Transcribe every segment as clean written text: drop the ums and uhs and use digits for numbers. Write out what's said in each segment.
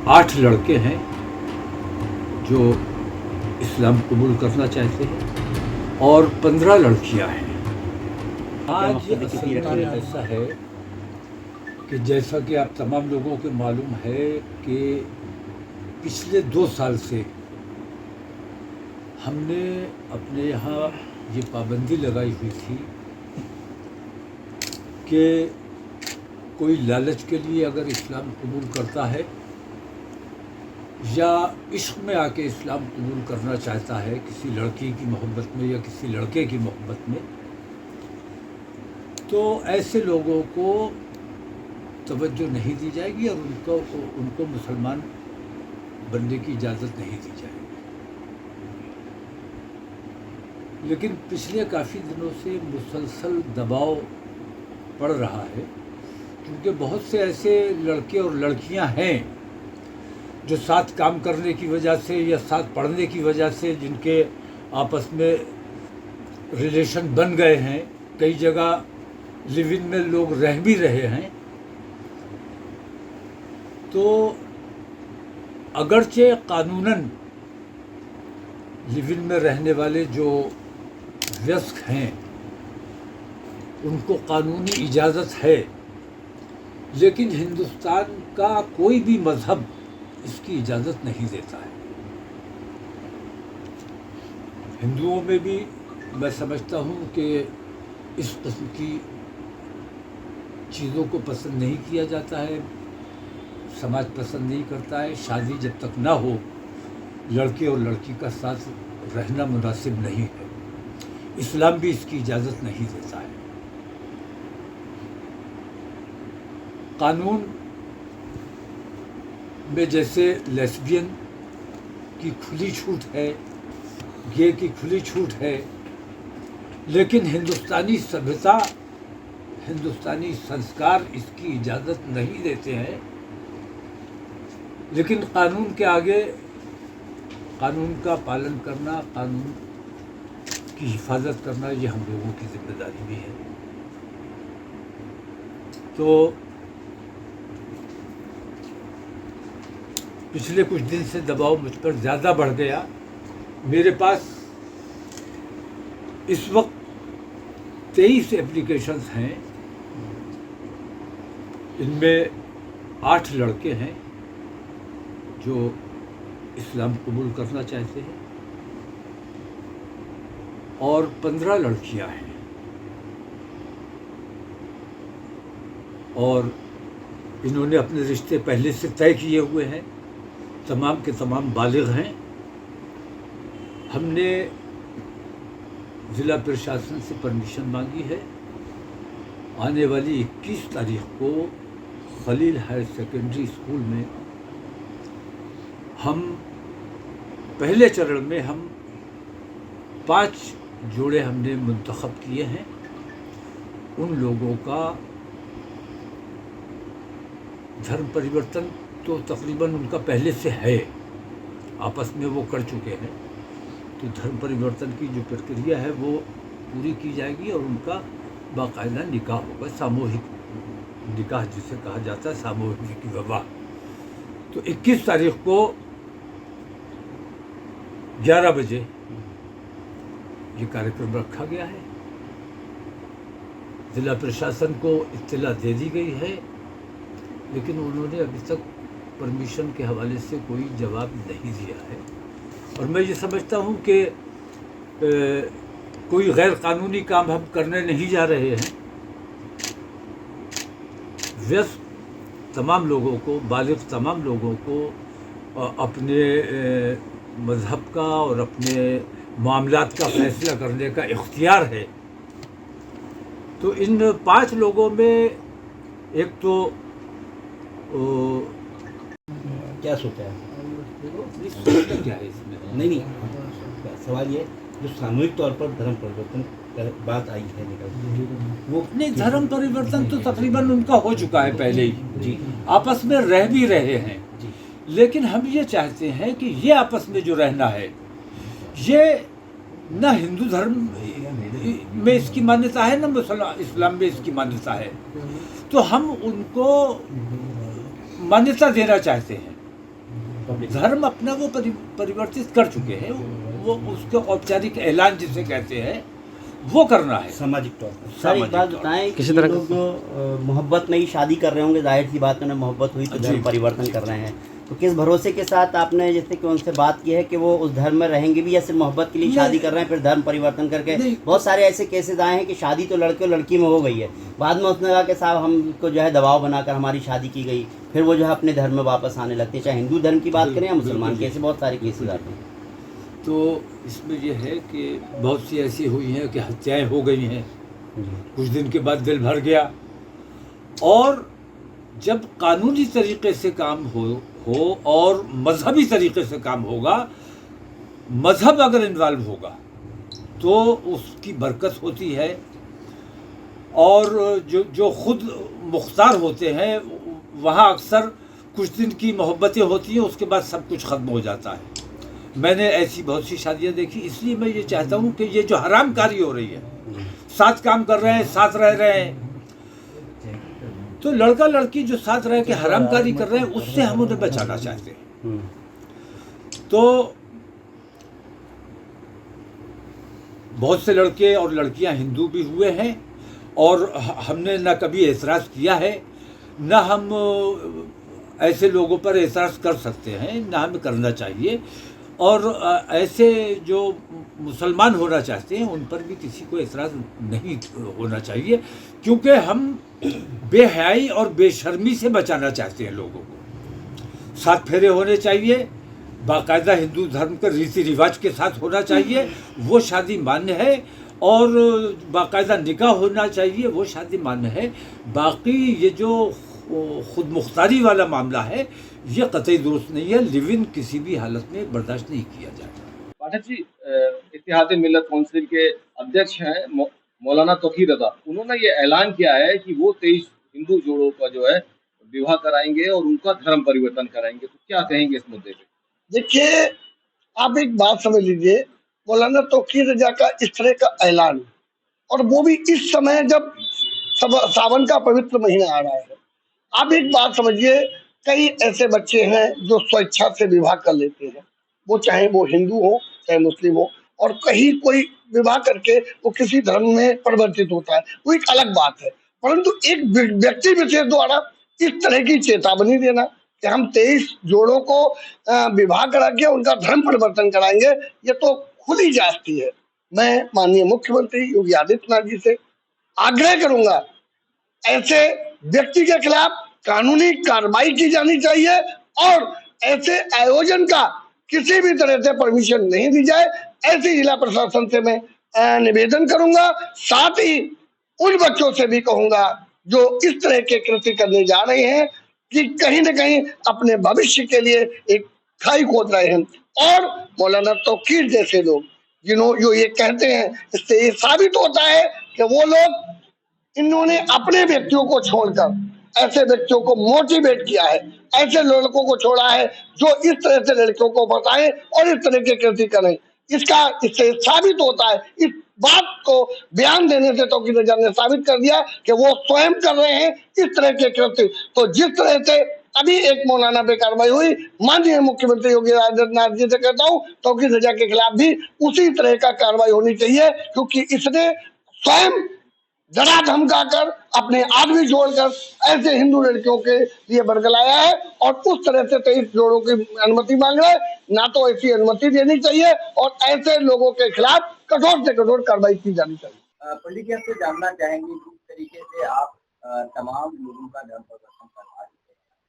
8 लड़के हैं जो इस्लाम कबूल करना चाहते हैं और 15 लड़कियां हैं। आज ऐसा है कि जैसा कि आप तमाम लोगों को मालूम है कि पिछले 2 साल से हमने अपने यहाँ ये पाबंदी लगाई हुई थी कि कोई लालच के लिए अगर इस्लाम कबूल करता है या इश्क में आके इस्लाम कबूल करना चाहता है किसी लड़की की मोहब्बत में या किसी लड़के की मोहब्बत में, तो ऐसे लोगों को तवज्जो नहीं दी जाएगी और उनको मुसलमान बनने की इजाज़त नहीं दी जाएगी। लेकिन पिछले काफ़ी दिनों से मुसलसल दबाव पड़ रहा है, क्योंकि बहुत से ऐसे लड़के और लड़कियां हैं जो साथ काम करने की वजह से या साथ पढ़ने की वजह से जिनके आपस में रिलेशन बन गए हैं, कई जगह लिव इन में लोग रह भी रहे हैं, तो अगरचे कानूनन लिव इन में रहने वाले जो वयस्क हैं उनको कानूनी इजाज़त है, लेकिन हिंदुस्तान का कोई भी मज़हब इसकी इजाज़त नहीं देता है। हिंदुओं में भी मैं समझता हूँ कि इस किस्म की चीज़ों को पसंद नहीं किया जाता है, समाज पसंद नहीं करता है। शादी जब तक ना हो लड़के और लड़की का साथ रहना मुनासिब नहीं है। इस्लाम भी इसकी इजाज़त नहीं देता है। कानून में जैसे लेस्बियन की खुली छूट है, गे की खुली छूट है, लेकिन हिंदुस्तानी सभ्यता, हिंदुस्तानी संस्कार इसकी इजाज़त नहीं देते हैं। लेकिन कानून के आगे कानून का पालन करना, कानून की हिफाजत करना, ये हम लोगों की जिम्मेदारी भी है। तो पिछले कुछ दिन से दबाव मुझ पर ज़्यादा बढ़ गया। मेरे पास इस वक्त 23 एप्लीकेशंस हैं, इनमें 8 लड़के हैं जो इस्लाम कबूल करना चाहते हैं और 15 लड़कियां हैं, और इन्होंने अपने रिश्ते पहले से तय किए हुए हैं, तमाम के तमाम बालिग हैं। हमने ज़िला प्रशासन से परमिशन मांगी है। आने वाली 21 तारीख को खलील हायर सेकेंडरी स्कूल में हम पहले चरण में 5 जोड़े हमने मुंतखब किए हैं। उन लोगों का धर्म परिवर्तन तो तकरीबन उनका पहले से है, आपस में वो कर चुके हैं। तो धर्म परिवर्तन की जो प्रक्रिया है वो पूरी की जाएगी और उनका बाकायदा निकाह होगा, सामूहिक निकाह जिसे कहा जाता है, सामूहिक विवाह। तो 21 तारीख को 11 बजे ये कार्यक्रम रखा गया है। ज़िला प्रशासन को इत्तला दे दी गई है, लेकिन उन्होंने अभी तक परमिशन के हवाले से कोई जवाब नहीं दिया है। और मैं ये समझता हूँ कि कोई गैर कानूनी काम हम करने नहीं जा रहे हैं। व्यस्त तमाम लोगों को, बालिग तमाम लोगों को अपने मज़हब का और अपने मामलात का फैसला करने का इख्तियार है। तो इन 5 लोगों में एक तो क्या सोचा है? क्या है इसमें? नहीं, सवाल ये जो सामूहिक तौर पर धर्म परिवर्तन बात आई है निकल वो नहीं, धर्म परिवर्तन तो तकरीबन उनका हो चुका है पहले ही जी, आपस में रह भी रहे हैं जी। लेकिन हम ये चाहते हैं कि ये आपस में जो रहना है ये न हिंदू धर्म में इसकी मान्यता है न इस्लाम में इसकी मान्यता है। तो हम उनको मान्यता देना चाहते हैं धर्म अपना वो परिवर्तित कर चुके हैं। वो उसके औपचारिक ऐलान जिसे कहते हैं वो करना है सामाजिक तौर पर। सर एक बात बताएं, किसी तरह लोग जो मोहब्बत में ही शादी कर रहे होंगे, जाहिर सी बात है, मोहब्बत हुई तो धर्म परिवर्तन कर रहे हैं, तो किस भरोसे के साथ आपने जैसे कि उनसे बात की है कि वो उस धर्म में रहेंगे भी, या सिर्फ मोहब्बत के लिए शादी कर रहे हैं फिर धर्म परिवर्तन करके? बहुत सारे ऐसे केसेस आए हैं कि शादी तो लड़के और लड़की में हो गई है, बाद में उसने कहा कि साहब हमको जो है दबाव बनाकर हमारी शादी की गई, फिर वो जो है अपने धर्म में वापस आने लगते हैं, चाहे हिंदू धर्म की बात करें या मुसलमान के, ऐसे बहुत सारे केसेस आते हैं। तो इसमें यह है कि बहुत सी ऐसी हुई हैं कि हत्याएं हो गई हैं, कुछ दिन के बाद दिल भर गया। और जब कानूनी तरीके से काम हो और मजहबी तरीके से काम होगा, मजहब अगर इन्वॉल्व होगा तो उसकी बरकत होती है। और जो खुद मुख्तार होते हैं वहाँ अक्सर कुछ दिन की मोहब्बतें होती हैं, उसके बाद सब कुछ ख़त्म हो जाता है। मैंने ऐसी बहुत सी शादियाँ देखी। इसलिए मैं ये चाहता हूँ कि ये जो हरामकारी हो रही है, साथ काम कर रहे हैं, साथ रह रहे हैं, तो लड़का लड़की जो साथ रह के हरामकारी कर रहे हैं उससे हम उन्हें बचाना चाहते हैं। तो बहुत से लड़के और लड़कियां हिंदू भी हुए हैं और हमने न कभी एतराज़ किया है, न हम ऐसे लोगों पर एतराज़ कर सकते हैं, न हमें करना चाहिए। और ऐसे जो मुसलमान होना चाहते हैं उन पर भी किसी को एतराज़ नहीं होना चाहिए, क्योंकि हम बेहयाई और बेशर्मी से बचाना चाहते हैं लोगों को। साथ फेरे होने चाहिए, बाकायदा हिंदू धर्म के रीति रिवाज के साथ होना चाहिए, वो शादी मान्य है। और बाकायदा निकाह होना चाहिए, वो शादी मान्य है। बाकी ये जो खुद मुख्तारी वाला मामला है ये कतई दुरुस्त नहीं है। लिव इन किसी भी हालत में बर्दाश्त नहीं किया जाएगा। पाठक जी, इत्तेहाद मिल्लत काउंसिल के अध्यक्ष हैं मौलाना तौकीर रज़ा, उन्होंने ये ऐलान किया है कि वो 23 हिंदू जोड़ों का जो है विवाह कराएंगे और उनका धर्म परिवर्तन कराएंगे। तो क्या कहेंगे इस मुद्दे पे? देखिए, आप एक बात समझ लीजिए, मौलाना तौकीर रज़ा का इस तरह का ऐलान, और वो भी इस समय जब सावन का पवित्र महीना आ रहा है। आप एक बात समझिए, कई ऐसे बच्चे हैं जो स्वेच्छा से विवाह कर लेते हैं, वो चाहे वो हिंदू हो चाहे मुस्लिम हो, और कहीं कोई विवाह करके वो किसी धर्म में परिवर्तित होता है, वो एक अलग बात है। परंतु एक व्यक्ति विशेष द्वारा इस तरह की चेतावनी देना कि हम 23 जोड़ों को विवाह करा के उनका धर्म परिवर्तन कराएंगे, ये तो खुली जाती है। मैं माननीय मुख्यमंत्री योगी आदित्यनाथ जी से आग्रह करूंगा, ऐसे व्यक्ति के खिलाफ कानूनी कार्रवाई की जानी चाहिए और ऐसे आयोजन का किसी भी तरह से परमिशन नहीं दी जाए, ऐसी जिला प्रशासन से मैं निवेदन करूंगा। साथ ही उन बच्चों से भी कहूंगा जो इस तरह के कृत्य करने जा रहे हैं कि कहीं न कहीं अपने भविष्य के लिए एक खाई खोद रहे हैं। और मौलाना तौकीर जैसे लोग जो ये कहते हैं, इससे ये साबित होता है कि वो लोग, इन्होंने अपने व्यक्तियों को छोड़कर ऐसे व्यक्तियों को मोटिवेट किया है, ऐसे लड़कों को छोड़ा है जो इस तरह से लड़कियों को बताएं और इस तरह के कृत्य करें। इससे साबित होता है, इस बात को बयान देने से तौकीर रज़ा ने साबित कर दिया कि वो स्वयं कर रहे हैं इस तरह के कृत्य। तो जिस तरह से अभी एक मौलाना पे कार्रवाई हुई, माननीय मुख्यमंत्री योगी आदित्यनाथ जी से कहता हूँ तौकीर रज़ा के खिलाफ भी उसी तरह का कार्रवाई होनी चाहिए, क्योंकि इसने स्वयं डरा धमकाकर अपने आदमी जोड़कर ऐसे हिंदू लड़कियों के लिए बरगलाया है और उस तरह से 23 जोड़ों की अनुमति मांग रहे हैं। ना तो ऐसी अनुमति देनी चाहिए और ऐसे लोगों के खिलाफ कठोर से कठोर कार्रवाई की जानी चाहिए। पंडित जी, आपसे जानना चाहेंगे किस तरीके से आप तमाम लोगों का धर्म परिवर्तन करवाते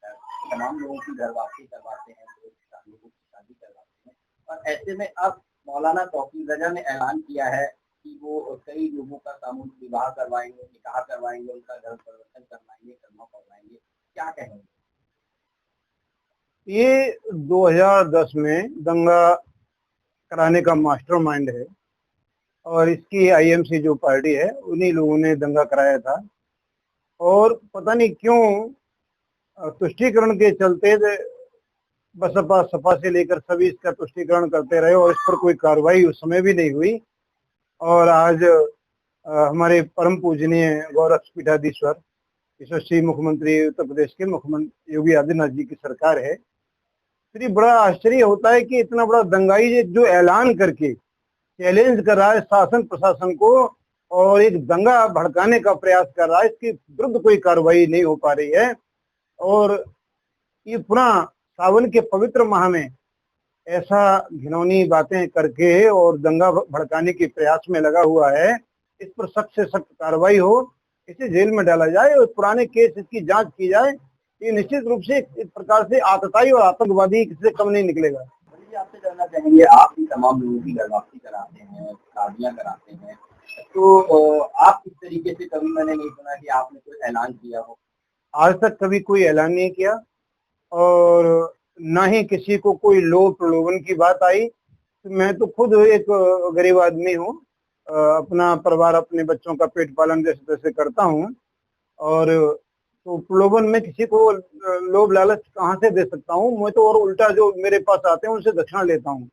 हैं, तमाम लोगों की घर वापसी करवाते हैं, लोगों की शादी करवाते हैं, और ऐसे में अब मौलाना तौकीर रज़ा ने ऐलान किया है कि वो कई लोगों का सामूहिक विवाह करवाएंगे, निकाह करवाएंगे, उनका धर्म परिवर्तन करवाएंगे, कलमा पढ़वाएंगे, क्या कहेंगे? ये 2010 में दंगा कराने का मास्टरमाइंड है और इसकी आईएमसी जो पार्टी है उन्हीं लोगों ने दंगा कराया था। और पता नहीं क्यों तुष्टीकरण के चलते बसपा सपा से लेकर सभी इसका तुष्टीकरण करते रहे और इस पर कोई कार्रवाई उस समय भी नहीं हुई। और आज हमारे परम पूजनीय गौरव पीठाधीश्वर यशस्वी मुख्यमंत्री उत्तर प्रदेश के मुख्यमंत्री योगी आदित्यनाथ जी की सरकार है, फिर बड़ा आश्चर्य होता है कि इतना बड़ा दंगाई जो ऐलान करके चैलेंज कर रहा है शासन प्रशासन को और एक दंगा भड़काने का प्रयास कर रहा है, इसके विरुद्ध कोई कार्रवाई नहीं हो पा रही है। और ये पूरा सावन के पवित्र माह में ऐसा घिनौनी बातें करके और दंगा भड़काने के प्रयास में लगा हुआ है, इस पर सख्त से सख्त कार्रवाई हो, इसे जेल में डाला जाए और पुराने केस इसकी जांच की जाए। ये निश्चित रूप से एक प्रकार से आतताई और आतंकवादी किसी कम नहीं निकलेगा। जी, आपसे जानना चाहेंगे, आप भी तमाम लोगों की गर्भवती कराते हैं, शादियां कराते हैं, तो आप किस तरीके से, कभी मैंने नहीं सुना कि आपने कोई ऐलान किया हो। आज तक कभी कोई ऐलान नहीं किया और ना ही किसी को कोई लोभ प्रलोभन की बात आई। तो मैं तो खुद एक गरीब आदमी हूँ, अपना परिवार अपने बच्चों का पेट पालन जैसे तैसे करता हूँ, और तो प्रलोभन में किसी को लोभ लालच कहाँ से दे सकता हूँ। मैं तो और उल्टा जो मेरे पास आते हैं उनसे दक्षिणा लेता हूँ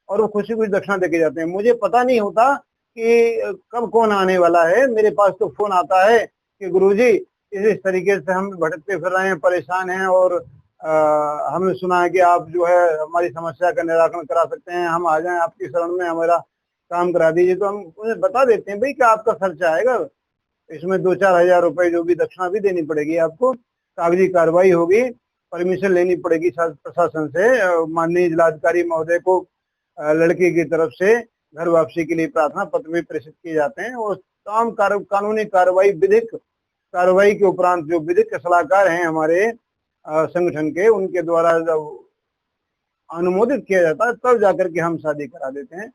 और वो खुशी खुशी दक्षिणा देके जाते हैं। मुझे पता नहीं होता कि कब कौन आने वाला है। मेरे पास तो फोन आता है कि गुरुजी इस तरीके से हम भटकते फिर रहे हैं, परेशान हैं और हमने सुना है कि आप जो है हमारी समस्या का निराकरण करा सकते हैं, हम आ जाएं आपकी शरण में, हमारा काम करा दीजिए। तो हम उन्हें बता देते हैं भाई कि आपका खर्चा आएगा, इसमें 2-4 हजार रुपए जो भी दक्षिणा भी देनी पड़ेगी, आपको कागजी कार्रवाई होगी, परमिशन लेनी पड़ेगी प्रशासन से। माननीय जिलाधिकारी महोदय को लड़की की तरफ से घर वापसी के लिए प्रार्थना पत्र भी प्रेषित किए जाते हैं और तमाम कानूनी कार्रवाई, विधिक कार्रवाई के उपरांत जो विधिक सलाहकार हैं हमारे संगठन के, उनके द्वारा जब अनुमोदित किया जाता है तब जाकर के हम शादी करा देते हैं।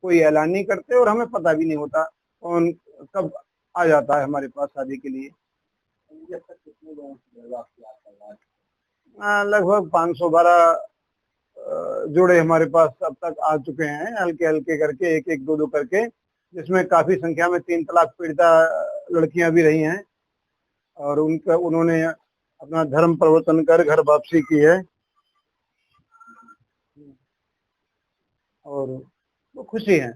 कोई ऐलान नहीं करते और हमें पता भी नहीं होता कौन कब आ जाता है हमारे पास शादी के लिए। लगभग 512 जोड़े हमारे पास अब तक आ चुके हैं, हल्के हल्के करके, एक एक दो दो करके, जिसमें काफी संख्या में 3 तलाक पीड़िता लड़कियां भी रही हैं और उन्होंने अपना धर्म परिवर्तन कर घर वापसी की है और वो खुशी है।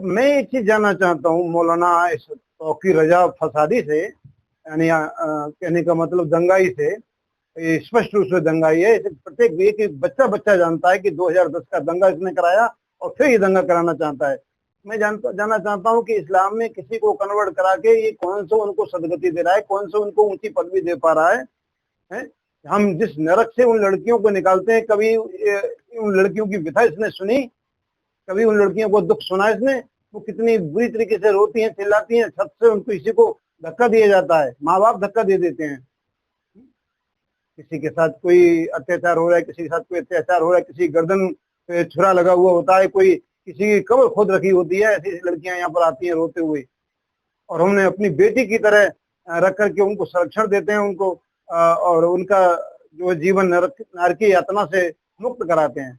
मैं एक चीज जानना चाहता हूँ मौलाना, इस तौकी रजा फसादी से, यानी कहने का मतलब दंगाई से, स्पष्ट रूप से दंगाई है। प्रत्येक एक बच्चा जानता है कि 2010 का दंगा इसने कराया और फिर ये दंगा कराना चाहता है। मैं जानना चाहता हूँ कि इस्लाम में किसी को कन्वर्ट करा के ये कौन सा उनको सदगति दे रहा है, कौन सा उनको ऊंची पदवी दे पा रहा है? हम जिस नरक से उन लड़कियों को निकालते हैं, कभी उन लड़कियों की व्यथा इसने सुनी? कभी उन लड़कियों को दुख सुना इसने? वो कितनी बुरी तरीके से रोती हैं, चिल्लाती हैं, छत से उनको किसी को धक्का दिया जाता है, माँ बाप धक्का दे देते हैं। किसी के साथ कोई अत्याचार हो रहा है, किसी के साथ कोई अत्याचार हो रहा है, किसी गर्दन पे छुरा लगा हुआ होता है, कोई किसी की कब्र खोद रखी होती है, ऐसी लड़कियां यहाँ पर आती हैं रोते हुए और हमने अपनी बेटी की तरह रख करके उनको संरक्षण देते हैं, उनको और उनका जो जीवन नरक की यातना से मुक्त कराते हैं।